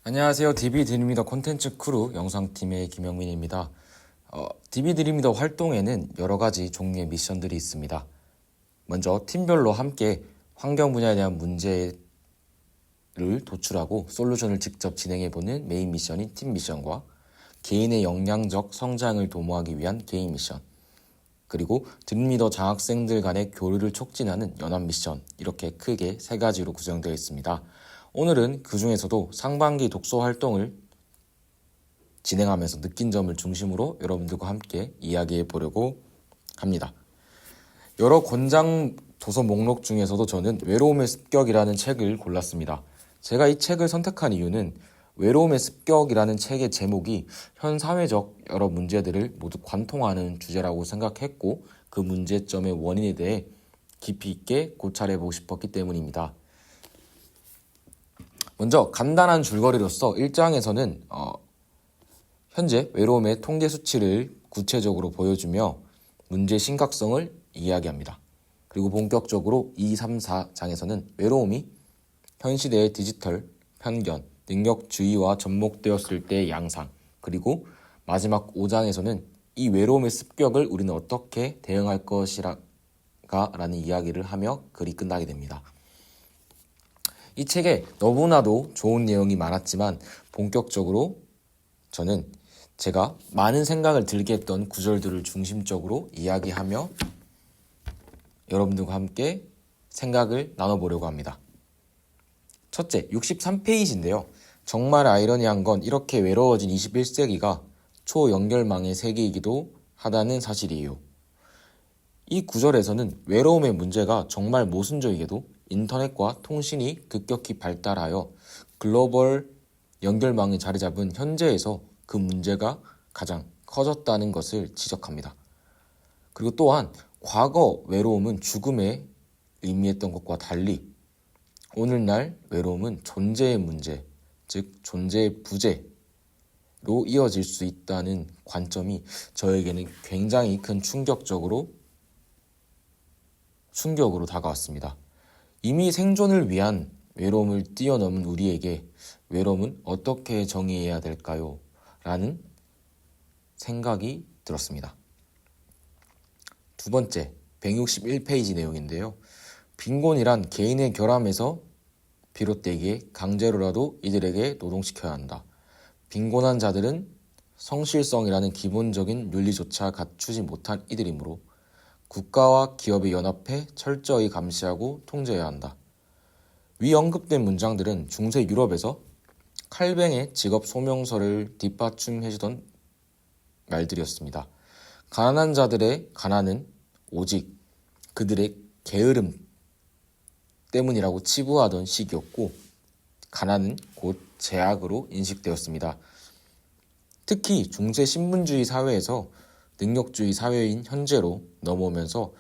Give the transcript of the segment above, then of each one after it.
안녕하세요. DB 드림리더 콘텐츠 크루 영상팀의 김영민입니다. DB 드림리더 활동에는 여러 가지 종류의 미션들이 있습니다. 먼저 팀별로 함께 환경 분야에 대한 문제를 도출하고 솔루션을 직접 진행해보는 메인 미션인 팀 미션과 개인의 역량적 성장을 도모하기 위한 개인 미션, 그리고 드림리더 장학생들 간의 교류를 촉진하는 연합 미션, 이렇게 크게 세 가지로 구성되어 있습니다. 오늘은 그 중에서도 상반기 독서 활동을 진행하면서 느낀 점을 중심으로 여러분들과 함께 이야기해 보려고 합니다. 여러 권장 도서 목록 중에서도 저는 외로움의 습격이라는 책을 골랐습니다. 제가 이 책을 선택한 이유는 외로움의 습격이라는 책의 제목이 현 사회적 여러 문제들을 모두 관통하는 주제라고 생각했고, 그 문제점의 원인에 대해 깊이 있게 고찰해보고 싶었기 때문입니다. 먼저 간단한 줄거리로서 1장에서는 현재 외로움의 통계 수치를 구체적으로 보여주며 문제의 심각성을 이야기합니다. 그리고 본격적으로 2, 3, 4장에서는 외로움이 현 시대의 디지털, 편견, 능력주의와 접목되었을 때의 양상, 그리고 마지막 5장에서는 이 외로움의 습격을 우리는 어떻게 대응할 것이라는 이야기를 하며 글이 끝나게 됩니다. 이 책에 너무나도 좋은 내용이 많았지만 본격적으로 저는 제가 많은 생각을 들게 했던 구절들을 중심적으로 이야기하며 여러분들과 함께 생각을 나눠보려고 합니다. 첫째, 63페이지인데요. 정말 아이러니한 건 이렇게 외로워진 21세기가 초연결망의 세계이기도 하다는 사실이에요. 이 구절에서는 외로움의 문제가 정말 모순적이게도 인터넷과 통신이 급격히 발달하여 글로벌 연결망이 자리 잡은 현재에서 그 문제가 가장 커졌다는 것을 지적합니다. 그리고 또한 과거 외로움은 죽음에 의미했던 것과 달리 오늘날 외로움은 존재의 문제, 즉 존재의 부재로 이어질 수 있다는 관점이 저에게는 굉장히 큰 충격으로 다가왔습니다. 이미 생존을 위한 외로움을 뛰어넘은 우리에게 외로움은 어떻게 정의해야 될까요? 라는 생각이 들었습니다. 두 번째, 161페이지 내용인데요. 빈곤이란 개인의 결함에서 비롯되기에 강제로라도 이들에게 노동시켜야 한다. 빈곤한 자들은 성실성이라는 기본적인 윤리조차 갖추지 못한 이들이므로 국가와 기업이 연합해 철저히 감시하고 통제해야 한다. 위 언급된 문장들은 중세 유럽에서 칼뱅의 직업 소명서를 뒷받침해주던 말들이었습니다. 가난한 자들의 가난은 오직 그들의 게으름 때문이라고 치부하던 시기였고, 가난은 곧 제약으로 인식되었습니다. 특히 중세 신분주의 사회에서 능력주의 사회인 현재로 넘어오면서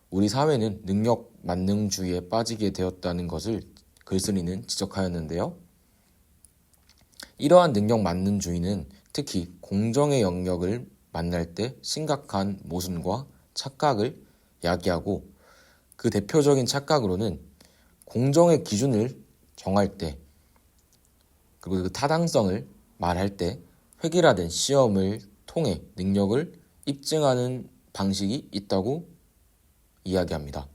우리 사회는 능력 만능주의에 빠지게 되었다는 것을 글쓴이는 지적하였는데요. 이러한 능력 만능주의는 특히 공정의 영역을 만날 때 심각한 모순과 착각을 야기하고, 그 대표적인 착각으로는 공정의 기준을 정할 때, 그리고 그 타당성을 말할 때 획일화된 시험을 통해 능력을 입증하는 방식이 있다고 이야기합니다.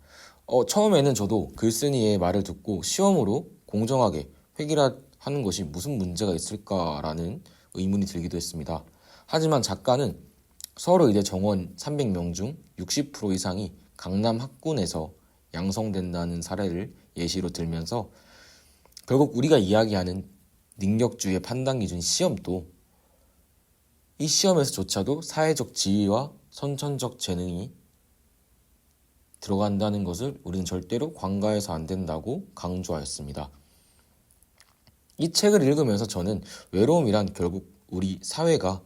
처음에는 저도 글쓴이의 말을 듣고 시험으로 공정하게 획일화하는 것이 무슨 문제가 있을까라는 의문이 들기도 했습니다. 하지만 작가는 서울의대 정원 300명 중 60% 이상이 강남 학군에서 양성된다는 사례를 예시로 들면서 결국 우리가 이야기하는 능력주의의 판단 기준 시험도 이 시험에서조차도 사회적 지위와 선천적 재능이 들어간다는 것을 우리는 절대로 관가해서 안 된다고 강조하였습니다. 이 책을 읽으면서 저는 외로움이란 결국 우리 사회가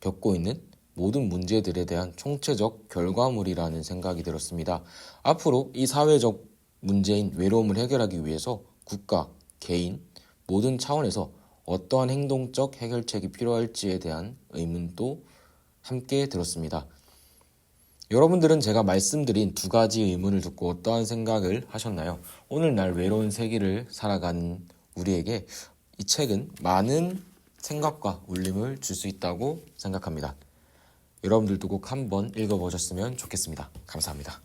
겪고 있는 모든 문제들에 대한 총체적 결과물이라는 생각이 들었습니다. 앞으로 이 사회적 문제인 외로움을 해결하기 위해서 국가, 개인, 모든 차원에서 어떠한 행동적 해결책이 필요할지에 대한 의문도 함께 들었습니다. 여러분들은 제가 말씀드린 두 가지 의문을 듣고 어떠한 생각을 하셨나요? 오늘날 외로운 세계를 살아가는 우리에게 이 이 책은 많은 생각과 울림을 줄 수 있다고 생각합니다. 여러분들도 꼭 한번 읽어보셨으면 좋겠습니다. 감사합니다.